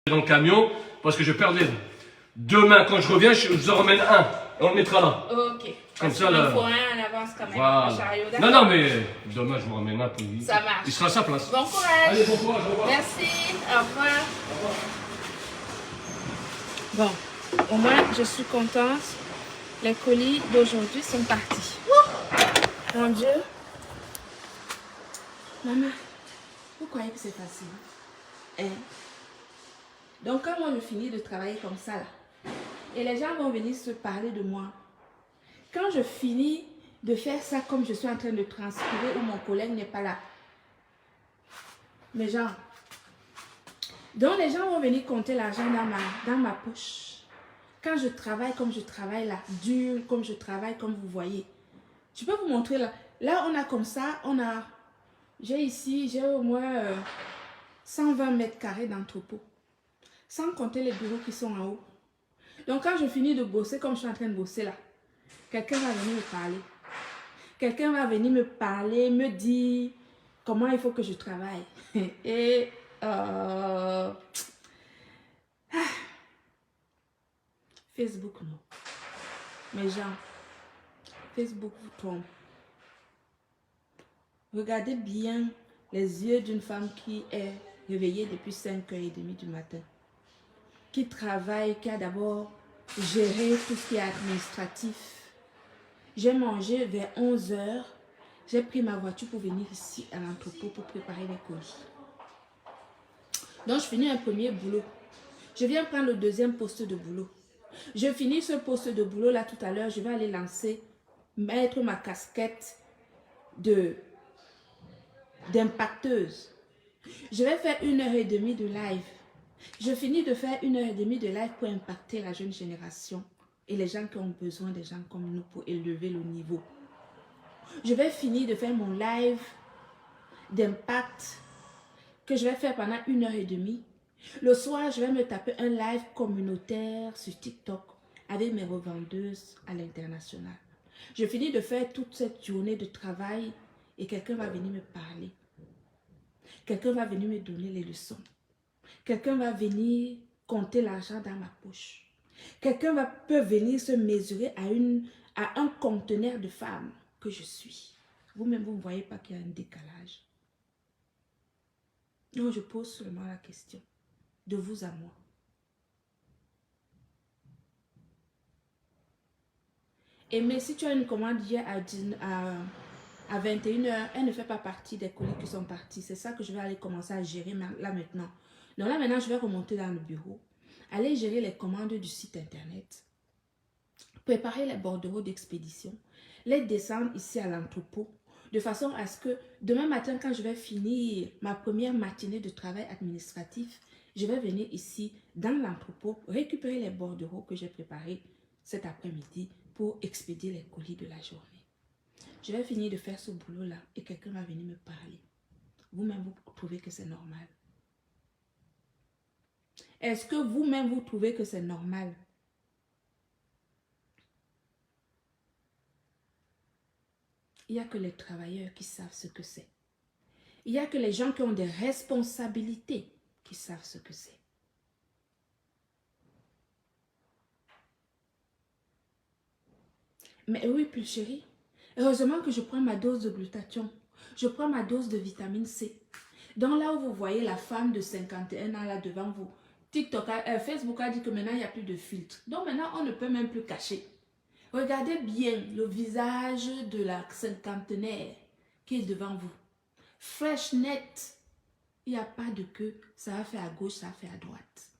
dans le camion parce que je perds les. Demain, quand je reviens, je vous en ramène un. Et on le mettra là. Ok. Comme ça, là. Il faut un en avance quand même. Voilà. Chariot, Non, non, mais demain, je vous ramène un. Puis ça marche. il sera à sa place. Bon courage. Allez, bon courage, au revoir. Merci. Au revoir. Bon, au moins, je suis contente. Les colis d'aujourd'hui sont partis. Mon Dieu. Maman, vous croyez que c'est facile? Hein? Donc, quand moi je finis de travailler comme ça, là, et les gens vont venir se parler de moi, quand je finis de faire ça comme je suis en train de transpirer ou mon collègue n'est pas là, mais genre, donc les gens vont venir compter l'argent dans ma poche. Quand je travaille comme je travaille là, dur comme je travaille, comme vous voyez. Je peux vous montrer là. Là, on a comme ça, j'ai au moins 120 mètres carrés d'entrepôt. Sans compter les bureaux qui sont en haut. Donc quand je finis de bosser comme je suis en train de bosser là, quelqu'un va venir me parler. Quelqu'un va venir me parler, me dire comment il faut que je travaille. Et Facebook non. Mais gens, Facebook vous trompe. Regardez bien les yeux d'une femme qui est réveillée depuis 5h30 du matin. Qui travaille, qui a d'abord géré tout ce qui est administratif. J'ai mangé vers 11h. J'ai pris ma voiture pour venir ici à l'entrepôt pour préparer les colis. Donc, je finis un premier boulot. Je viens prendre le deuxième poste de boulot. Je finis ce poste de boulot là tout à l'heure. Je vais aller mettre ma casquette d'impacteuse. Je vais faire 1h30 de live. Je finis de faire 1h30 de live pour impacter la jeune génération et les gens qui ont besoin des gens comme nous pour élever le niveau. Je vais finir de faire mon live d'impact que je vais faire pendant 1h30. Le soir, je vais me taper un live communautaire sur TikTok avec mes revendeuses à l'international. Je finis de faire toute cette journée de travail et quelqu'un va venir me parler. Quelqu'un va venir me donner les leçons. Quelqu'un va venir compter l'argent dans ma poche. Quelqu'un peut venir se mesurer à un conteneur de femmes que je suis. Vous-même, vous ne voyez pas qu'il y a un décalage. Donc, je pose seulement la question. De vous à moi. Et mais si tu as une commande hier à 21h, elle ne fait pas partie des colis qui sont partis. C'est ça que je vais aller commencer à gérer là maintenant. Donc là maintenant, je vais remonter dans le bureau, aller gérer les commandes du site internet, préparer les bordereaux d'expédition, les descendre ici à l'entrepôt, de façon à ce que demain matin, quand je vais finir ma première matinée de travail administratif, je vais venir ici dans l'entrepôt, récupérer les bordereaux que j'ai préparés cet après-midi pour expédier les colis de la journée. Je vais finir de faire ce boulot-là et quelqu'un va venir me parler. Vous-même, vous trouvez que c'est normal? Est-ce que vous-même, vous trouvez que c'est normal? Il n'y a que les travailleurs qui savent ce que c'est. Il n'y a que les gens qui ont des responsabilités qui savent ce que c'est. Mais oui, puis chérie, heureusement que je prends ma dose de glutathion. Je prends ma dose de vitamine C. Donc là où vous voyez la femme de 51 ans là devant vous, Facebook a dit que maintenant il n'y a plus de filtre. Donc maintenant on ne peut même plus cacher. Regardez bien le visage de la cinquantenaire qui est devant vous. Fresh, net. Il n'y a pas de queue. Ça va faire à gauche, ça va faire à droite.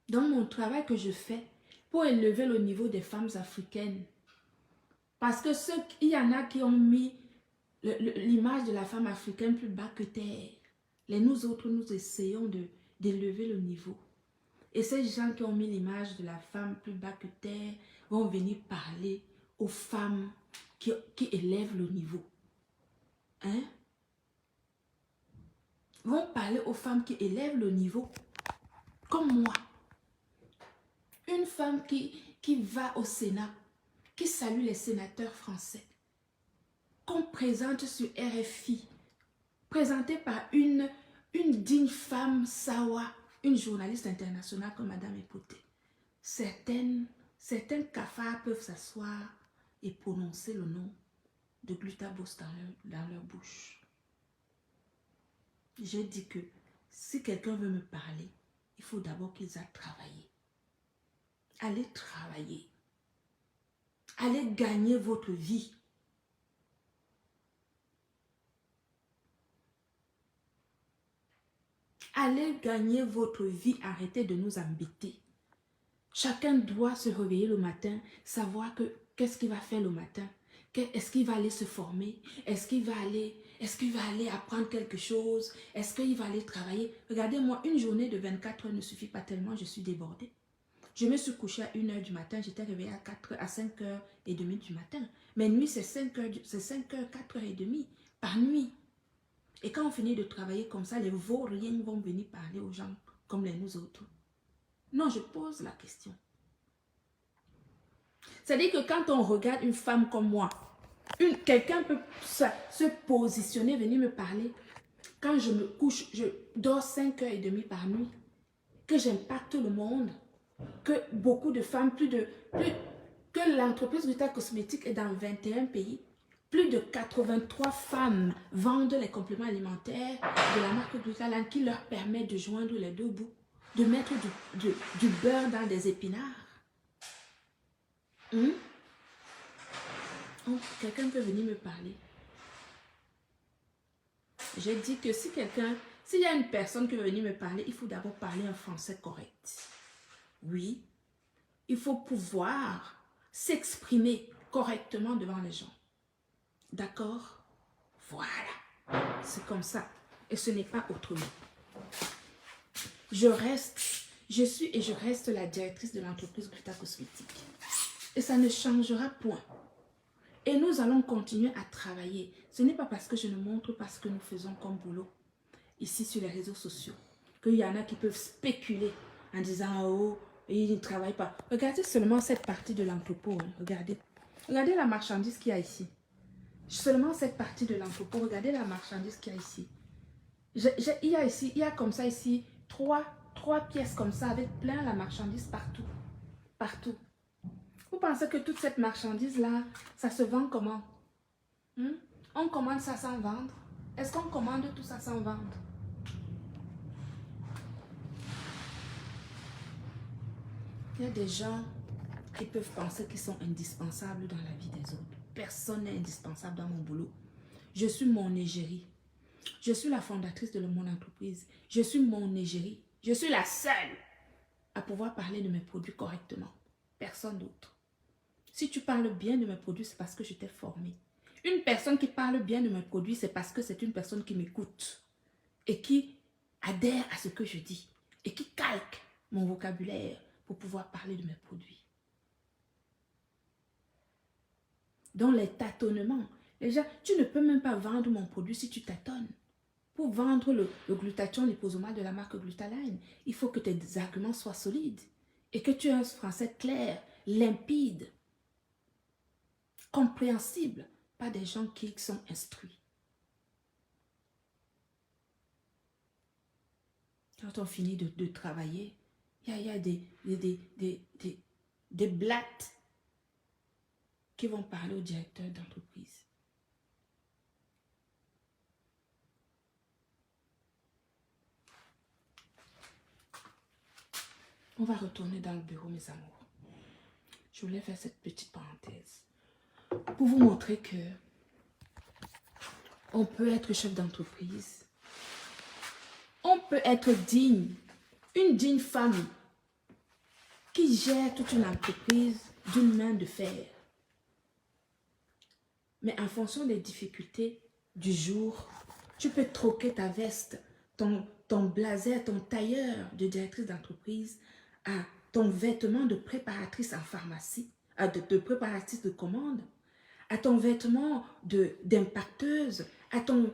Donc mon travail que je fais pour élever le niveau des femmes africaines. Parce que il y en a qui ont mis l'image de la femme africaine plus bas que terre. Nous autres, nous essayons d'élever le niveau. Et ces gens qui ont mis l'image de la femme plus bas que terre vont venir parler aux femmes qui élèvent le niveau. Hein? Vont parler aux femmes qui élèvent le niveau. Comme moi. Une femme qui va au Sénat, qui salue les sénateurs français, qu'on présente sur RFI, présenté par une digne femme Sawa, une journaliste internationale comme Madame Epoté. Certains cafards peuvent s'asseoir et prononcer le nom de Glutabos dans leur bouche. J'ai dit que si quelqu'un veut me parler, il faut d'abord qu'ils aient travaillé. Allez travailler. Allez gagner votre vie. Allez gagner votre vie. Arrêtez de nous embêter. Chacun doit se réveiller le matin, savoir que qu'est-ce qu'il va faire le matin. Est-ce qu'il va aller se former? Est-ce qu'il va aller apprendre quelque chose? Est-ce qu'il va aller travailler? Regardez-moi, une journée de 24 heures ne suffit pas tellement, je suis débordée. Je me suis couchée à 1h du matin, j'étais réveillée à 5h30 du matin. Mais nuit, c'est 5h, 4h30 par nuit. Et quand on finit de travailler comme ça, les vauriens vont venir parler aux gens comme nous autres. Non, je pose la question. C'est-à-dire que quand on regarde une femme comme moi, quelqu'un peut se positionner, venir me parler. Quand je me couche, je dors 5h30 par nuit, que j'impacte le monde, que beaucoup de femmes, que l'entreprise Gluta Cosmétique est dans 21 pays. Plus de 83 femmes vendent les compléments alimentaires de la marque Glutaland qui leur permet de joindre les deux bouts, de mettre du beurre dans des épinards. Quelqu'un peut venir me parler. J'ai dit que s'il y a une personne qui veut venir me parler, il faut d'abord parler un français correct. Oui, il faut pouvoir s'exprimer correctement devant les gens. D'accord? Voilà. C'est comme ça. Et ce n'est pas autrement. Je suis et je reste la directrice de l'entreprise Gluta Cosmétique. Et ça ne changera point. Et nous allons continuer à travailler. Ce n'est pas parce que je ne montre pas ce que nous faisons comme boulot ici sur les réseaux sociaux qu'il y en a qui peuvent spéculer en disant « Oh, ils ne travaillent pas ». Regardez seulement cette partie de l'entrepôt. Hein. Regardez la marchandise qu'il y a ici. Seulement cette partie de l'entrepôt. Regardez la marchandise qu'il y a ici. Il y a comme ça ici trois pièces comme ça avec plein la marchandise partout. Partout. Vous pensez que toute cette marchandise-là, ça se vend comment? On commande ça sans vendre? Est-ce qu'on commande tout ça sans vendre? Il y a des gens qui peuvent penser qu'ils sont indispensables dans la vie des autres. Personne n'est indispensable dans mon boulot. Je suis mon égérie. Je suis la fondatrice de mon entreprise. Je suis mon égérie. Je suis la seule à pouvoir parler de mes produits correctement. Personne d'autre. Si tu parles bien de mes produits, c'est parce que je t'ai formé. Une personne qui parle bien de mes produits, c'est parce que c'est une personne qui m'écoute et qui adhère à ce que je dis et qui calque mon vocabulaire pour pouvoir parler de mes produits. Dans les tâtonnements, déjà, tu ne peux même pas vendre mon produit si tu tâtonnes. Pour vendre le glutathion liposomal de la marque Glutaline, il faut que tes arguments soient solides et que tu aies un français clair, limpide, compréhensible, pas des gens qui sont instruits. Quand on finit de travailler, il y a des blattes qui vont parler au directeur d'entreprise. On va retourner dans le bureau, mes amours. Je voulais faire cette petite parenthèse pour vous montrer que on peut être chef d'entreprise. On peut être digne, une digne femme qui gère toute une entreprise d'une main de fer. Mais en fonction des difficultés du jour, tu peux troquer ta veste, ton blazer, ton tailleur de directrice d'entreprise à ton vêtement de préparatrice en pharmacie, de préparatrice de commande, à ton vêtement d'impacteuse, à ton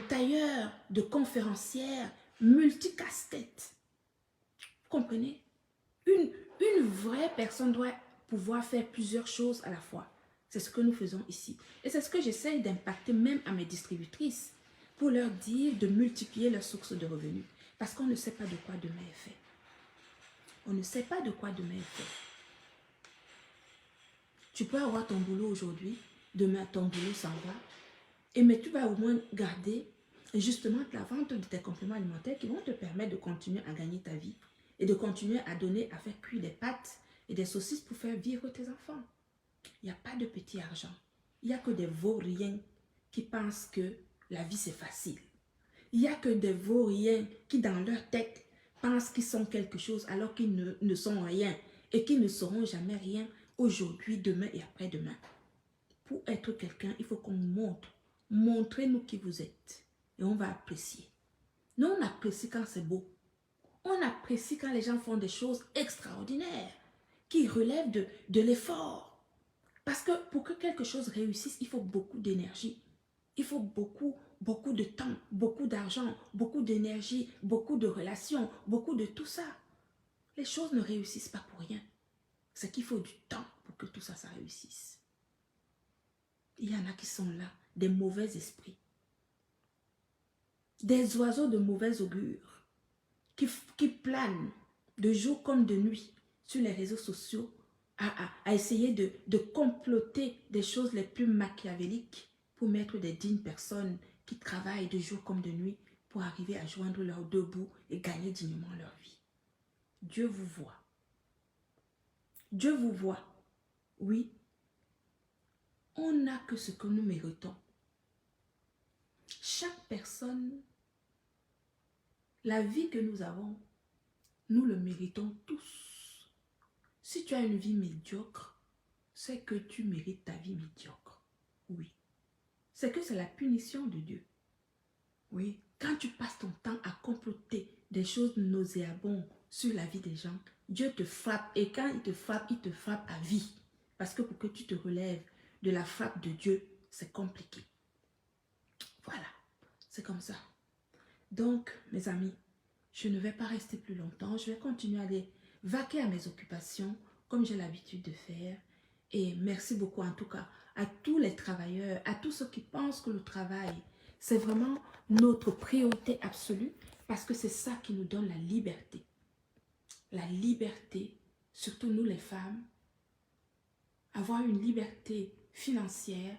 tailleur de conférencière, multicasse-tête. Vous comprenez? Une vraie personne doit pouvoir faire plusieurs choses à la fois. C'est ce que nous faisons ici. Et c'est ce que j'essaie d'impacter même à mes distributrices pour leur dire de multiplier leurs sources de revenus. Parce qu'on ne sait pas de quoi demain est fait. On ne sait pas de quoi demain est fait. Tu peux avoir ton boulot aujourd'hui, demain ton boulot s'en va, mais tu vas au moins garder justement la vente de tes compléments alimentaires qui vont te permettre de continuer à gagner ta vie et de continuer à donner, à faire cuire des pâtes et des saucisses pour faire vivre tes enfants. Il n'y a pas de petit argent. Il n'y a que des vauriens qui pensent que la vie c'est facile. Il n'y a que des vauriens qui dans leur tête pensent qu'ils sont quelque chose alors qu'ils ne sont rien et qu'ils ne seront jamais rien aujourd'hui, demain et après-demain. Pour être quelqu'un, il faut qu'on nous montre. Montrez-nous qui vous êtes et on va apprécier. Nous, on apprécie quand c'est beau. On apprécie quand les gens font des choses extraordinaires qui relèvent de l'effort. Parce que pour que quelque chose réussisse, il faut beaucoup d'énergie. Il faut beaucoup de temps, beaucoup d'argent, beaucoup d'énergie, beaucoup de relations, beaucoup de tout ça. Les choses ne réussissent pas pour rien. C'est qu'il faut du temps pour que tout ça, ça réussisse. Il y en a qui sont là, des mauvais esprits. Des oiseaux de mauvais augure qui planent de jour comme de nuit sur les réseaux sociaux à essayer de comploter des choses les plus machiavéliques pour mettre des dignes personnes qui travaillent de jour comme de nuit pour arriver à joindre leurs deux bouts et gagner dignement leur vie. Dieu vous voit. Dieu vous voit. Oui. On n'a que ce que nous méritons. Chaque personne, la vie que nous avons, nous le méritons tous. Si tu as une vie médiocre, c'est que tu mérites ta vie médiocre. Oui. C'est que c'est la punition de Dieu. Oui. Quand tu passes ton temps à comploter des choses nauséabondes sur la vie des gens, Dieu te frappe. Et quand il te frappe à vie. Parce que pour que tu te relèves de la frappe de Dieu, c'est compliqué. Voilà. C'est comme ça. Donc, mes amis, je ne vais pas rester plus longtemps. Je vais continuer à aller vaquer à mes occupations comme j'ai l'habitude de faire. Et merci beaucoup en tout cas à tous les travailleurs, à tous ceux qui pensent que le travail, c'est vraiment notre priorité absolue parce que c'est ça qui nous donne la liberté. La liberté, surtout nous les femmes, avoir une liberté financière,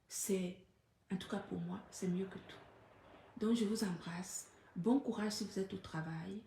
c'est, en tout cas pour moi, c'est mieux que tout. Donc je vous embrasse. Bon courage si vous êtes au travail.